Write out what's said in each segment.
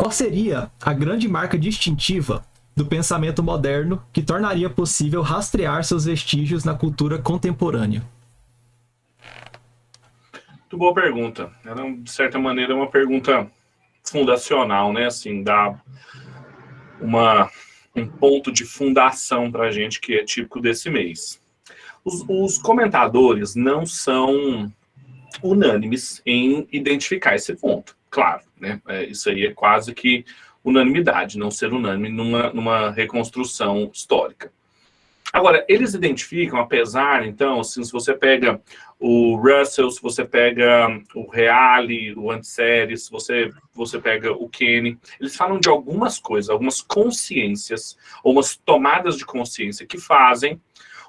Qual seria a grande marca distintiva do pensamento moderno que tornaria possível rastrear seus vestígios na cultura contemporânea? Muito boa pergunta. Ela, de certa maneira, é uma pergunta fundacional, né? Assim, dá um ponto de fundação para a gente que é típico desse mês. Os comentadores não são unânimes em identificar esse ponto. Claro, né? Isso aí é quase que unanimidade, não ser unânime numa reconstrução histórica. Agora, eles identificam, apesar, então, assim, se você pega o Russell, se você pega o Reale, o Anseri, se você pega o Kenny, eles falam de algumas coisas, algumas consciências, ou umas tomadas de consciência que fazem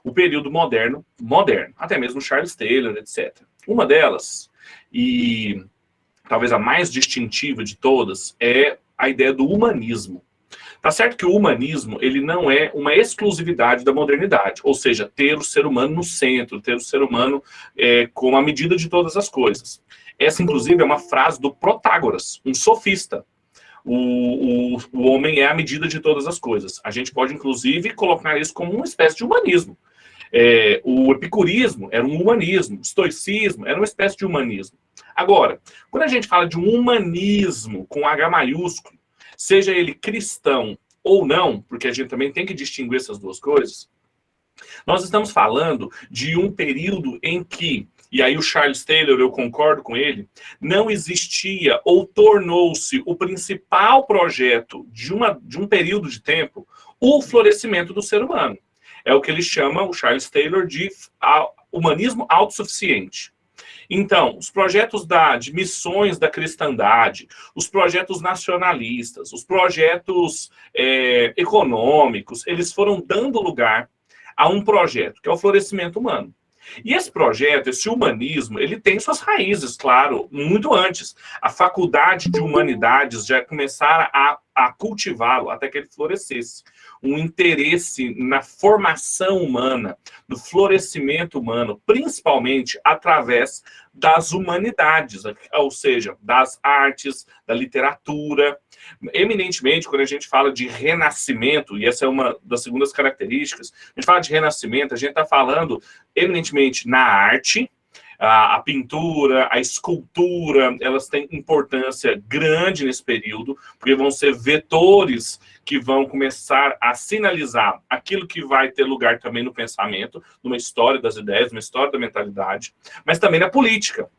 o período moderno, até mesmo Charles Taylor, etc. Uma delas, e talvez a mais distintiva de todas, é a ideia do humanismo. Tá certo que o humanismo, ele não é uma exclusividade da modernidade, ou seja, ter o ser humano no centro, ter o ser humano como a medida de todas as coisas. Essa, inclusive, é uma frase do Protágoras, um sofista. O homem é a medida de todas as coisas. A gente pode, inclusive, colocar isso como uma espécie de humanismo. O epicurismo era um humanismo, o estoicismo era uma espécie de humanismo. Agora, quando a gente fala de um humanismo com H maiúsculo, seja ele cristão ou não, porque a gente também tem que distinguir essas duas coisas, nós estamos falando de um período em que, e aí o Charles Taylor, eu concordo com ele, não existia ou tornou-se o principal projeto de um período de tempo o florescimento do ser humano. É o que ele chama, o Charles Taylor, de humanismo autossuficiente. Então, os projetos de missões da cristandade, os projetos nacionalistas, os projetos econômicos, eles foram dando lugar a um projeto, que é o florescimento humano. E esse projeto, esse humanismo, ele tem suas raízes, claro, muito antes. A Faculdade de Humanidades já começara a cultivá-lo até que ele florescesse. Um interesse na formação humana, no florescimento humano, principalmente através das humanidades, ou seja, das artes, da literatura. Eminentemente, quando a gente fala de renascimento, e essa é uma das segundas características, a gente fala de renascimento, a gente está falando eminentemente na arte. A pintura, a escultura, elas têm importância grande nesse período, porque vão ser vetores que vão começar a sinalizar aquilo que vai ter lugar também no pensamento, numa história das ideias, numa história da mentalidade, mas também na política,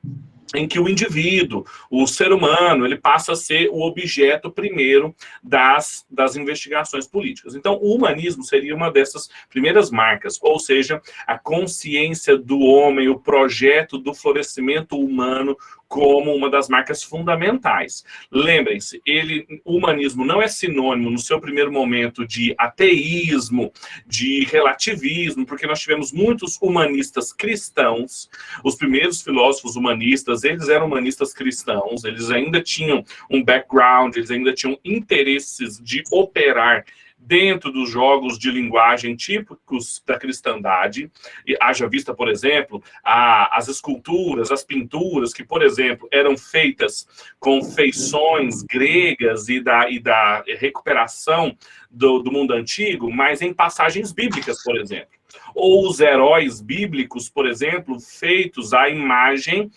em que o indivíduo, o ser humano, ele passa a ser o objeto primeiro das investigações políticas. Então, o humanismo seria uma dessas primeiras marcas, ou seja, a consciência do homem, o projeto do florescimento humano como uma das marcas fundamentais. Lembrem-se, o humanismo não é sinônimo, no seu primeiro momento, de ateísmo, de relativismo, porque nós tivemos muitos humanistas cristãos. Os primeiros filósofos humanistas, eles eram humanistas cristãos, eles ainda tinham um background, eles ainda tinham interesses de operar dentro dos jogos de linguagem típicos da cristandade. E haja vista, por exemplo, as esculturas, as pinturas, que, por exemplo, eram feitas com feições gregas e da recuperação do mundo antigo, mas em passagens bíblicas, por exemplo. Ou os heróis bíblicos, por exemplo, feitos à imagem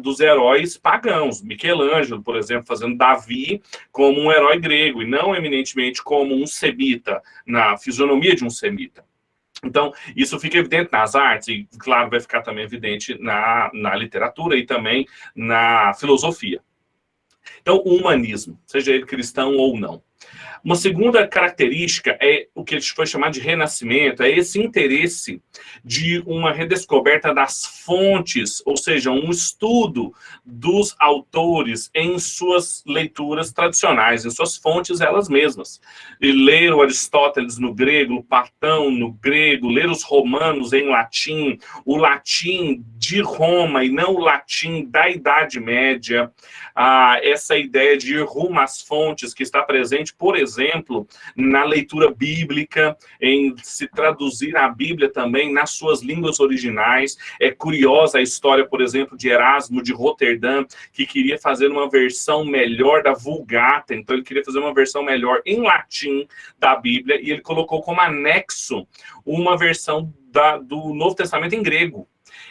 dos heróis pagãos. Michelangelo, por exemplo, fazendo Davi como um herói grego, e não eminentemente como um semita, na fisionomia de um semita. Então, isso fica evidente nas artes, e, claro, vai ficar também evidente na literatura e também na filosofia. Então, o humanismo, seja ele cristão ou não. Uma segunda característica é o que foi chamado de renascimento, é esse interesse de uma redescoberta das fontes, ou seja, um estudo dos autores em suas leituras tradicionais, em suas fontes elas mesmas. E ler o Aristóteles no grego, o Platão no grego, ler os romanos em latim, o latim de Roma e não o latim da Idade Média, essa ideia de ir rumo às fontes que está presente, por exemplo, na leitura bíblica, em se traduzir a Bíblia também nas suas línguas originais. É curiosa a história, por exemplo, de Erasmo de Roterdã, que queria fazer uma versão melhor da Vulgata, então ele queria fazer uma versão melhor em latim da Bíblia, e ele colocou como anexo uma versão do Novo Testamento em grego.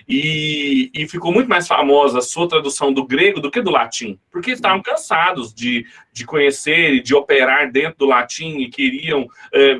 E ficou muito mais famosa a sua tradução do grego do que do latim, porque estavam cansados de conhecer e de operar dentro do latim e queriam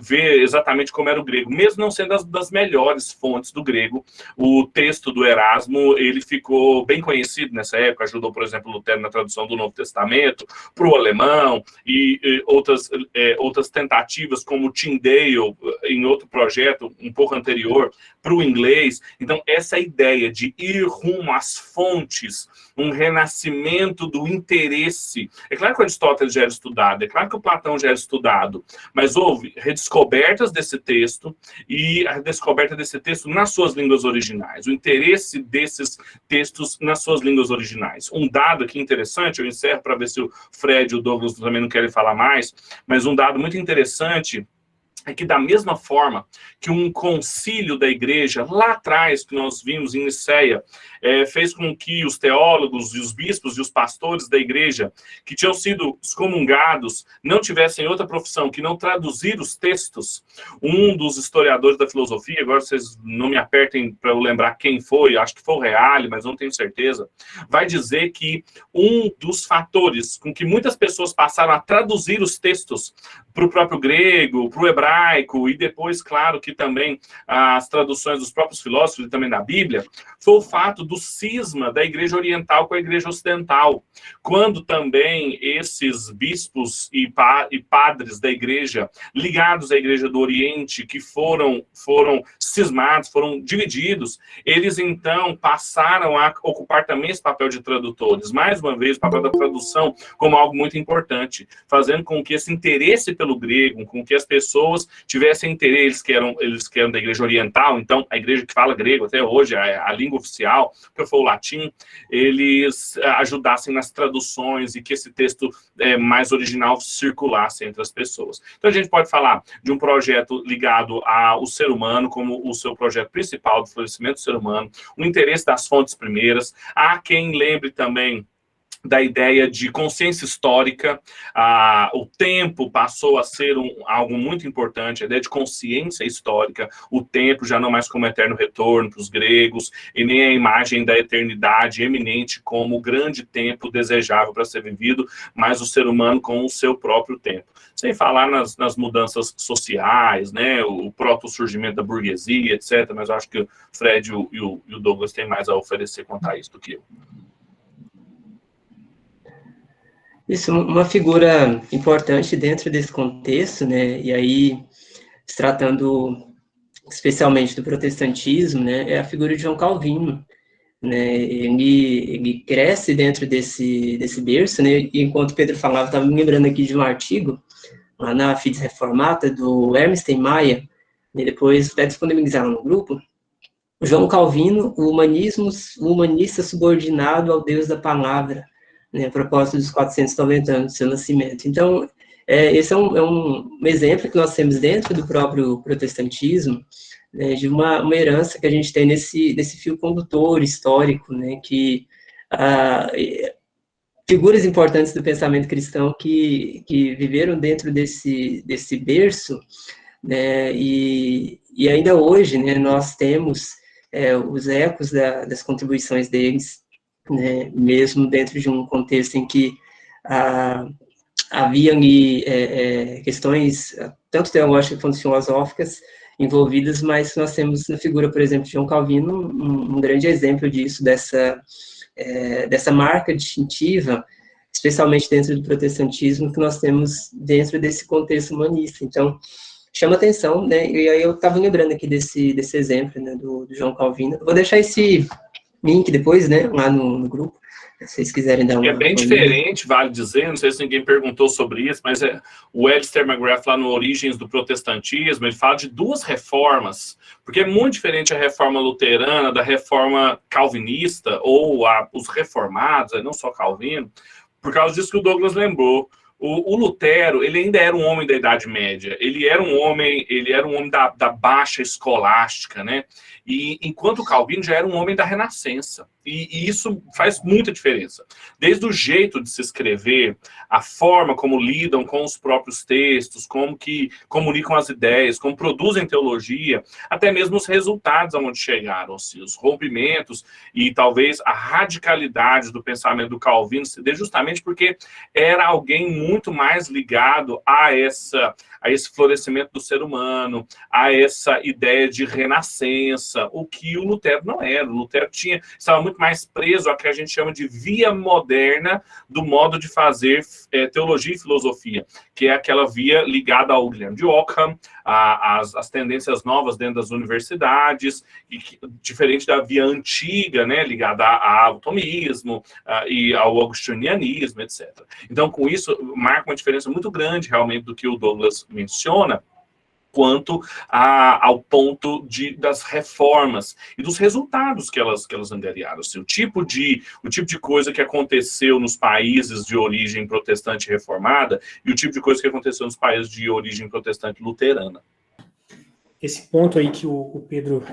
ver exatamente como era o grego, mesmo não sendo das melhores fontes do grego. O texto do Erasmo, ele ficou bem conhecido nessa época, ajudou, por exemplo, Lutero na tradução do Novo Testamento para o alemão, e outras tentativas, como Tyndale, em outro projeto um pouco anterior, para o inglês. Então, essa ideia de ir rumo às fontes, um renascimento do interesse. É claro que o Aristóteles já era estudado, é claro que o Platão já era estudado, mas houve redescobertas desse texto e a redescoberta desse texto nas suas línguas originais, o interesse desses textos nas suas línguas originais. Um dado aqui interessante, eu encerro para ver se o Fred e o Douglas também não querem falar mais, mas um dado muito interessante é que, da mesma forma que um concílio da igreja, lá atrás, que nós vimos em Nicéia, fez com que os teólogos e os bispos e os pastores da igreja, que tinham sido excomungados, não tivessem outra profissão que não traduzir os textos. Um dos historiadores da filosofia, agora vocês não me apertem para eu lembrar quem foi, acho que foi o Reale, mas não tenho certeza, vai dizer que um dos fatores com que muitas pessoas passaram a traduzir os textos para o próprio grego, para o hebraico, e depois, claro, que também as traduções dos próprios filósofos e também da Bíblia, foi o fato do cisma da igreja oriental com a igreja ocidental. Quando também esses bispos e padres da igreja, ligados à igreja do Oriente, que foram cismados, foram divididos, eles então passaram a ocupar também esse papel de tradutores. Mais uma vez, o papel da tradução como algo muito importante, fazendo com que esse interesse pelo grego, com que as pessoas tivessem interesse, eles que eram da igreja oriental, então a igreja que fala grego até hoje, a língua oficial, que foi o latim, eles ajudassem nas traduções e que esse texto mais original circulasse entre as pessoas. Então a gente pode falar de um projeto ligado ao ser humano, como o seu projeto principal do florescimento do ser humano, o interesse das fontes primeiras. Há quem lembre também da ideia de consciência histórica. O tempo passou a ser algo muito importante, a ideia de consciência histórica, o tempo já não mais como eterno retorno para os gregos, e nem a imagem da eternidade eminente como o grande tempo desejável para ser vivido, mas o ser humano com o seu próprio tempo. Sem falar nas mudanças sociais, né, o proto-surgimento da burguesia, etc., mas eu acho que o Fred e o Douglas têm mais a oferecer quanto a isso do que eu. Isso, uma figura importante dentro desse contexto, né, e aí, se tratando especialmente do protestantismo, né, é a figura de João Calvino, né, ele cresce dentro desse berço, né, e enquanto Pedro falava, estava me lembrando aqui de um artigo, lá na Fides Reformata, do Ernest Maia, e depois até disponibilizaram no grupo, João Calvino, o humanista subordinado ao Deus da palavra, né, a propósito dos 490 anos do seu nascimento. Então, esse é um exemplo que nós temos dentro do próprio protestantismo, né, de uma herança que a gente tem nesse fio condutor histórico, né, que figuras importantes do pensamento cristão que viveram dentro desse berço, né, e ainda hoje, né, nós temos os ecos das contribuições deles, né, mesmo dentro de um contexto em que havia ali questões, tanto teológicas quanto filosóficas, envolvidas, mas nós temos na figura, por exemplo, de João Calvino, um grande exemplo disso, dessa marca distintiva, especialmente dentro do protestantismo, que nós temos dentro desse contexto humanista. Então, chama atenção, né, e aí eu estava lembrando aqui desse exemplo, né, do João Calvino. Eu vou deixar esse link depois, né, lá no grupo, se vocês quiserem dar uma... É bem diferente, vale dizer, não sei se ninguém perguntou sobre isso, mas o Alistair McGrath, lá no Origens do Protestantismo, ele fala de duas reformas, porque é muito diferente a reforma luterana da reforma calvinista, ou os reformados, não só Calvino, por causa disso que o Douglas lembrou. O Lutero, ele ainda era um homem da Idade Média, ele era um homem da baixa escolástica, né? E enquanto o Calvino já era um homem da Renascença. E isso faz muita diferença. Desde o jeito de se escrever, a forma como lidam com os próprios textos, como que comunicam as ideias, como produzem teologia, até mesmo os resultados aonde chegaram, assim, os rompimentos e talvez a radicalidade do pensamento do Calvino se dê justamente porque era alguém muito mais ligado a esse florescimento do ser humano, a essa ideia de renascença, o que o Lutero não era. O Lutero estava muito mais preso ao que a gente chama de via moderna do modo de fazer teologia e filosofia, que é aquela via ligada ao Guilherme de Ockham, às tendências novas dentro das universidades, e diferente da via antiga, né, ligada ao tomismo e ao agostinianismo, etc. Então, com isso, marca uma diferença muito grande, realmente, do que o Douglas menciona, quanto ao ponto das reformas e dos resultados que elas angariaram. Assim, o tipo de coisa que aconteceu nos países de origem protestante reformada e o tipo de coisa que aconteceu nos países de origem protestante luterana. Esse ponto aí que o Pedro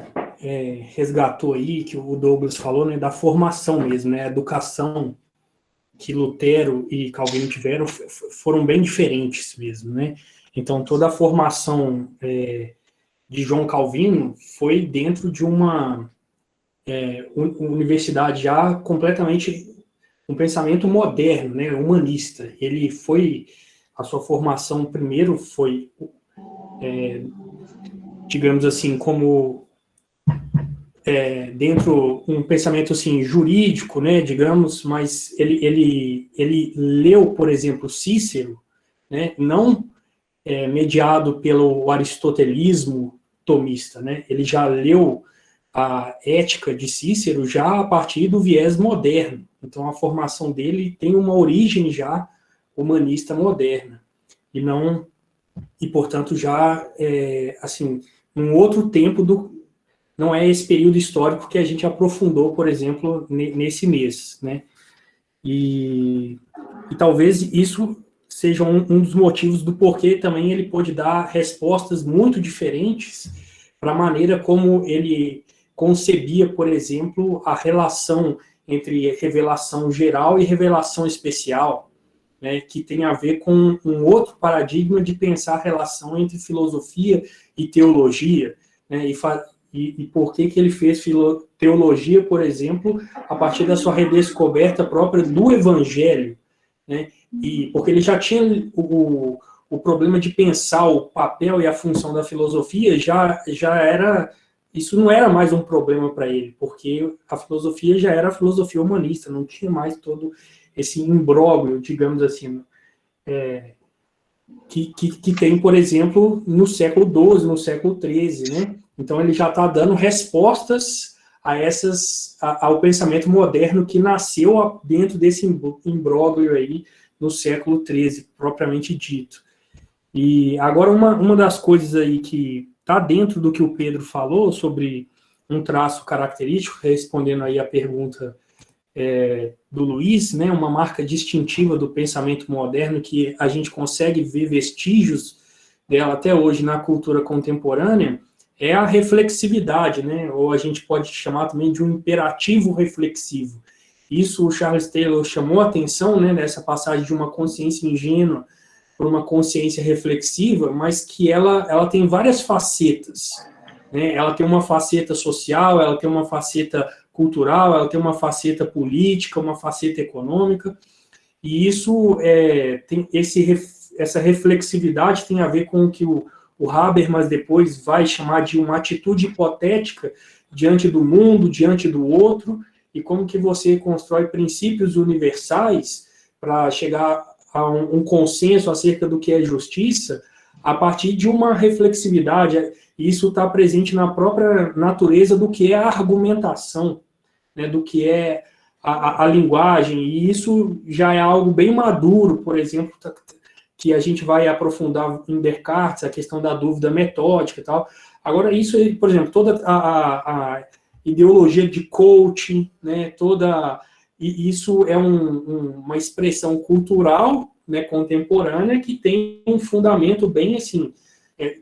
resgatou aí, que o Douglas falou, né, da formação mesmo, né, a educação que Lutero e Calvino tiveram foram bem diferentes mesmo, né? Então, toda a formação de João Calvino foi dentro de uma universidade já completamente um pensamento moderno, né, humanista. A sua formação primeiro foi, digamos assim, como dentro um pensamento assim jurídico, né, digamos, mas ele leu, por exemplo, Cícero, né, não mediado pelo aristotelismo tomista, né? Ele já leu a Ética de Cícero já a partir do viés moderno. Então, a formação dele tem uma origem já humanista moderna e portanto, já assim, num outro tempo não é esse período histórico que a gente aprofundou, por exemplo, nesse mês, né? E talvez isso seja um dos motivos do porquê também ele pôde dar respostas muito diferentes para a maneira como ele concebia, por exemplo, a relação entre revelação geral e revelação especial, né, que tem a ver com um outro paradigma de pensar a relação entre filosofia e teologia, né, e por que ele fez teologia, por exemplo, a partir da sua redescoberta própria do Evangelho, né, e porque ele já tinha o problema de pensar o papel e a função da filosofia, já era, isso não era mais um problema para ele, porque a filosofia já era a filosofia humanista, não tinha mais todo esse imbróglio, digamos assim, que tem, por exemplo, no século XII, no século XIII, né? Então ele já está dando respostas ao pensamento moderno que nasceu dentro desse imbróglio aí no século XIII, propriamente dito. E agora uma das coisas aí que está dentro do que o Pedro falou sobre um traço característico, respondendo aí a pergunta do Luiz, né, uma marca distintiva do pensamento moderno que a gente consegue ver vestígios dela até hoje na cultura contemporânea, é a reflexividade, né, ou a gente pode chamar também de um imperativo reflexivo. Isso o Charles Taylor chamou a atenção, né, nessa passagem de uma consciência ingênua para uma consciência reflexiva, mas que ela tem várias facetas, né? Ela tem uma faceta social, ela tem uma faceta cultural, ela tem uma faceta política, uma faceta econômica, e isso essa reflexividade tem a ver com o que o Habermas depois vai chamar de uma atitude hipotética diante do mundo, diante do outro, e como que você constrói princípios universais para chegar a um consenso acerca do que é justiça, a partir de uma reflexividade. Isso está presente na própria natureza do que é a argumentação, né, do que é a linguagem, e isso já é algo bem maduro, por exemplo, que a gente vai aprofundar em Descartes, a questão da dúvida metódica e tal. Agora, isso, por exemplo, toda a ideologia de coaching, né, e isso é uma expressão cultural, né, contemporânea que tem um fundamento bem assim,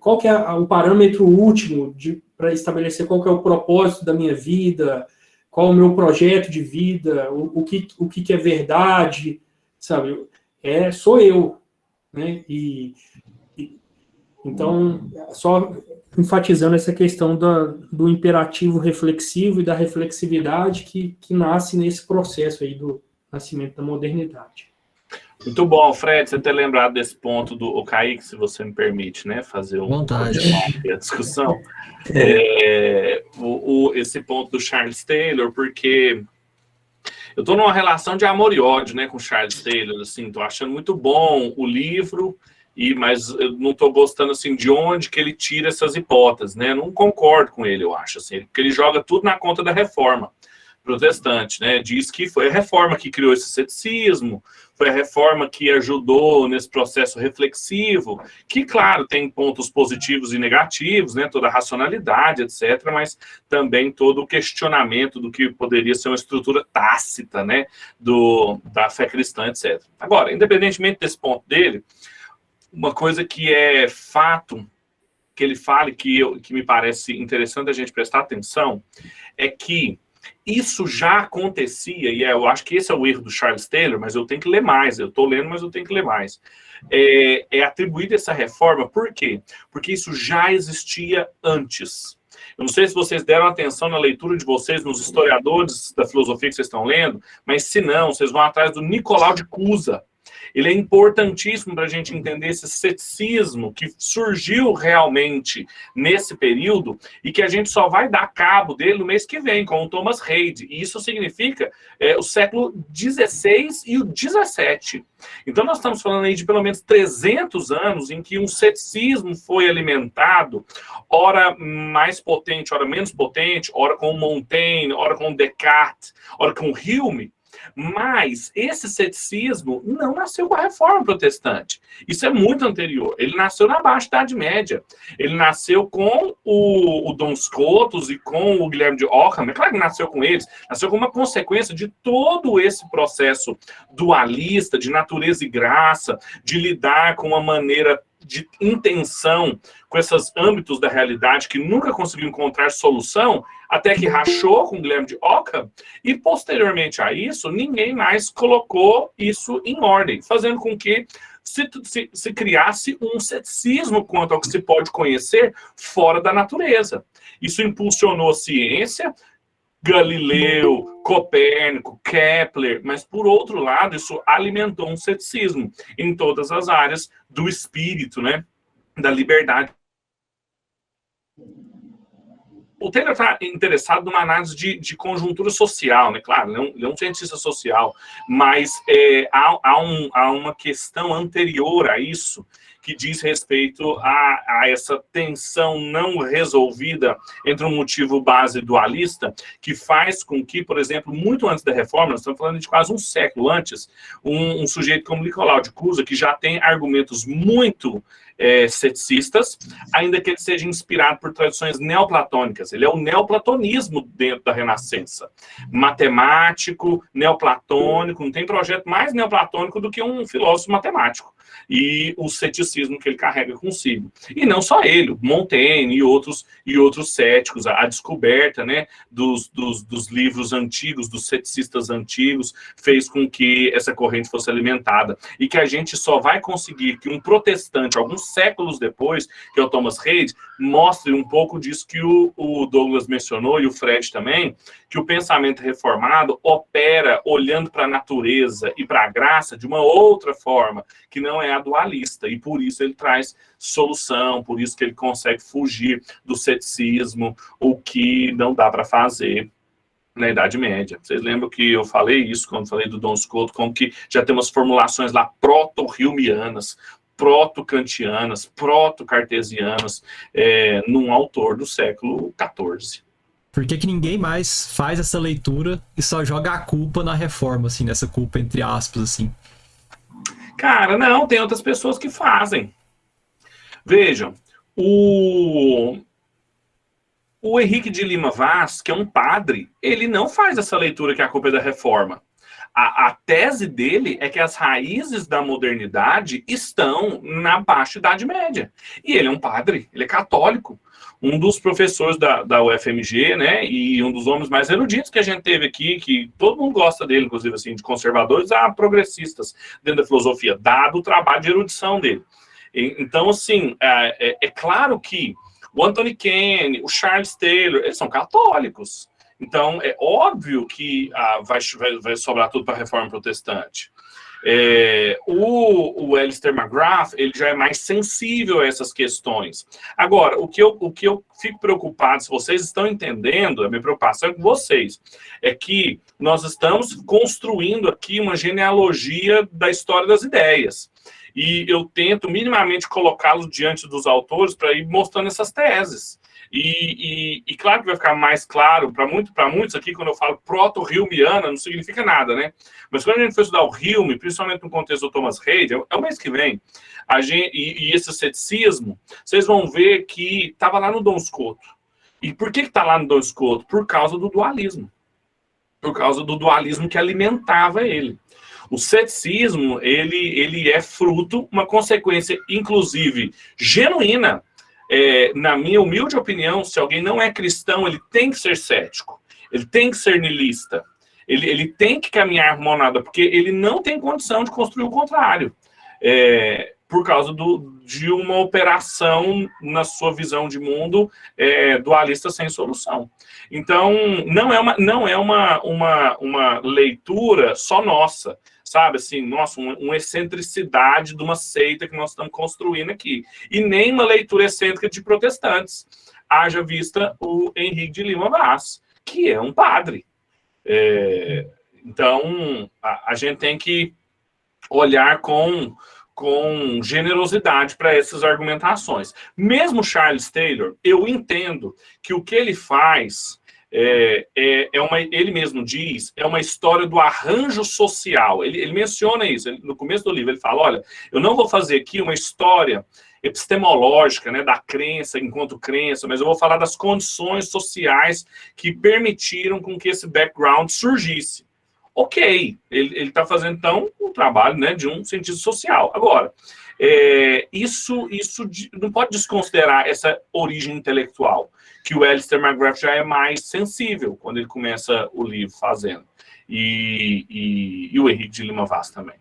qual que é o parâmetro último para estabelecer qual que é o propósito da minha vida, qual é o meu projeto de vida, o que é verdade, sabe? Sou eu, né? Então, só enfatizando essa questão do imperativo reflexivo e da reflexividade que nasce nesse processo aí do nascimento da modernidade. Muito bom, Fred, você ter lembrado desse ponto do Kaique, se você me permite, né, fazer Vontade. a discussão. Esse ponto do Charles Taylor, porque eu estou numa relação de amor e ódio, né, com o Charles Taylor, assim, estou achando muito bom o livro, mas eu não estou gostando, assim, de onde que ele tira essas hipóteses, né, eu não concordo com ele, eu acho, assim, porque ele joga tudo na conta da reforma protestante, né, diz que foi a reforma que criou esse ceticismo, foi a reforma que ajudou nesse processo reflexivo, que, claro, tem pontos positivos e negativos, né, toda a racionalidade, etc., mas também todo o questionamento do que poderia ser uma estrutura tácita, né, da fé cristã, etc. Agora, independentemente desse ponto dele, uma coisa que é fato, que ele fala, que me parece interessante a gente prestar atenção, é que isso já acontecia, e eu acho que esse é o erro do Charles Taylor, mas eu tenho que ler mais, eu estou lendo, mas eu tenho que ler mais. É atribuída essa reforma, por quê? Porque isso já existia antes. Eu não sei se vocês deram atenção na leitura de vocês, nos historiadores da filosofia que vocês estão lendo, mas se não, vocês vão atrás do Nicolau de Cusa. Ele é importantíssimo para a gente entender esse ceticismo que surgiu realmente nesse período e que a gente só vai dar cabo dele no mês que vem, com o Thomas Reid. E isso significa o século XVI e o XVII. Então, nós estamos falando aí de pelo menos 300 anos em que um ceticismo foi alimentado, ora mais potente, ora menos potente, ora com Montaigne, ora com Descartes, ora com Hume. Mas esse ceticismo não nasceu com a Reforma Protestante. Isso é muito anterior. Ele nasceu na Baixa Idade Média. Ele nasceu com o Dom Scotus e com o Guilherme de Ockham. É claro que nasceu com eles. Nasceu como uma consequência de todo esse processo dualista, de natureza e graça, de lidar com uma maneira de intenção com esses âmbitos da realidade que nunca conseguiu encontrar solução, até que rachou com Guilherme de Ockham, e posteriormente a isso, ninguém mais colocou isso em ordem, fazendo com que se criasse um ceticismo quanto ao que se pode conhecer fora da natureza. Isso impulsionou a ciência, Galileu, Copérnico, Kepler, mas, por outro lado, isso alimentou um ceticismo em todas as áreas do espírito, né, da liberdade. O Taylor está interessado numa análise de conjuntura social, né? Claro, ele é um cientista social, mas há uma questão anterior a isso que diz respeito a essa tensão não resolvida entre um motivo base dualista, que faz com que, por exemplo, muito antes da reforma, nós estamos falando de quase um século antes, um sujeito como Nicolau de Cusa, que já tem argumentos muito ceticistas, ainda que ele seja inspirado por tradições neoplatônicas. Ele é o neoplatonismo dentro da Renascença. Matemático, neoplatônico, não tem projeto mais neoplatônico do que um filósofo matemático. E o ceticismo que ele carrega consigo. E não só ele, Montaigne e outros céticos, a descoberta, né, dos livros antigos, dos ceticistas antigos, fez com que essa corrente fosse alimentada. E que a gente só vai conseguir que um protestante, alguns séculos depois, que é o Thomas Reid, mostre um pouco disso que o Douglas mencionou, e o Fred também, que o pensamento reformado opera olhando para a natureza e para a graça de uma outra forma, que não é a dualista, e por isso ele traz solução, por isso que ele consegue fugir do ceticismo, o que não dá para fazer na Idade Média. Vocês lembram que eu falei isso quando falei do Dom Scotus, como que já tem umas formulações lá proto-hilmianas, proto-kantianas, proto-cartesianas, num autor do século XIV. Por que ninguém mais faz essa leitura e só joga a culpa na reforma, assim, nessa culpa entre aspas, assim? Cara, não, tem outras pessoas que fazem. Vejam, o O Henrique de Lima Vaz, que é um padre, ele não faz essa leitura que a culpa é da reforma. A tese dele é que as raízes da modernidade estão na Baixa Idade Média. E ele é um padre, ele é católico. Um dos professores da UFMG, né, e um dos homens mais eruditos que a gente teve aqui, que todo mundo gosta dele, inclusive, assim, de conservadores a progressistas dentro da filosofia, dado o trabalho de erudição dele. Então, assim, é claro que o Anthony Kenny, o Charles Taylor, eles são católicos. Então, é óbvio que vai sobrar tudo para a reforma protestante. O Alistair McGrath, ele já é mais sensível a essas questões. Agora, o que eu fico preocupado, se vocês estão entendendo, a minha preocupação é com vocês, é que nós estamos construindo aqui uma genealogia da história das ideias. E eu tento minimamente colocá-los diante dos autores para ir mostrando essas teses. E claro que vai ficar mais claro para muitos aqui, quando eu falo proto-Hilmiana, não significa nada, né? Mas quando a gente for estudar o Hilme, principalmente no contexto do Thomas Reid, é o mês que vem, e esse ceticismo, vocês vão ver que estava lá no Dom Scoto. E por que está lá no Dom Scoto? Por causa do dualismo. Por causa do dualismo que alimentava ele. O ceticismo, ele é fruto, uma consequência, inclusive, genuína. Na minha humilde opinião, se alguém não é cristão, ele tem que ser cético, ele tem que ser niilista, ele tem que caminhar monada, porque ele não tem condição de construir o contrário, por causa de uma operação na sua visão de mundo dualista sem solução. Então, não é uma leitura só nossa, sabe, assim, nossa, uma excentricidade de uma seita que nós estamos construindo aqui. E nem uma leitura excêntrica de protestantes. Haja vista o Henrique de Lima Vaz, que é um padre. Então, a gente tem que olhar com generosidade para essas argumentações. Mesmo Charles Taylor, eu entendo que o que ele faz... ele mesmo diz, é uma história do arranjo social. Ele menciona isso, no começo do livro ele fala, olha, eu não vou fazer aqui uma história epistemológica, né, da crença enquanto crença, mas eu vou falar das condições sociais que permitiram com que esse background surgisse. Ok, ele está fazendo, então, um trabalho, né, de um sentido social. Agora, isso não pode desconsiderar essa origem intelectual, que o Alistair McGrath já é mais sensível quando ele começa o livro fazendo. E o Henrique de Lima Vaz também.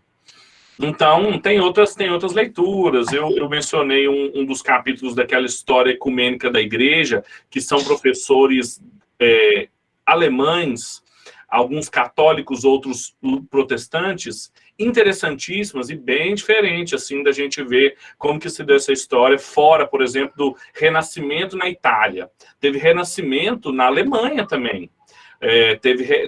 Então, tem outras leituras. Eu mencionei um dos capítulos daquela história ecumênica da igreja, que são professores alemães, alguns católicos, outros protestantes, interessantíssimas e bem diferente, assim, da gente ver como que se deu essa história fora, por exemplo, do Renascimento na Itália. Teve Renascimento na Alemanha também.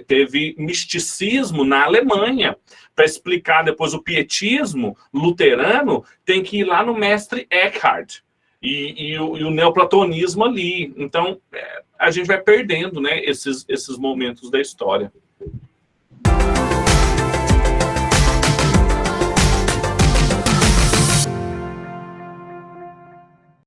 Teve misticismo na Alemanha. Para explicar depois o pietismo luterano, tem que ir lá no mestre Eckhart. E o neoplatonismo ali. Então, a gente vai perdendo, né, esses momentos da história.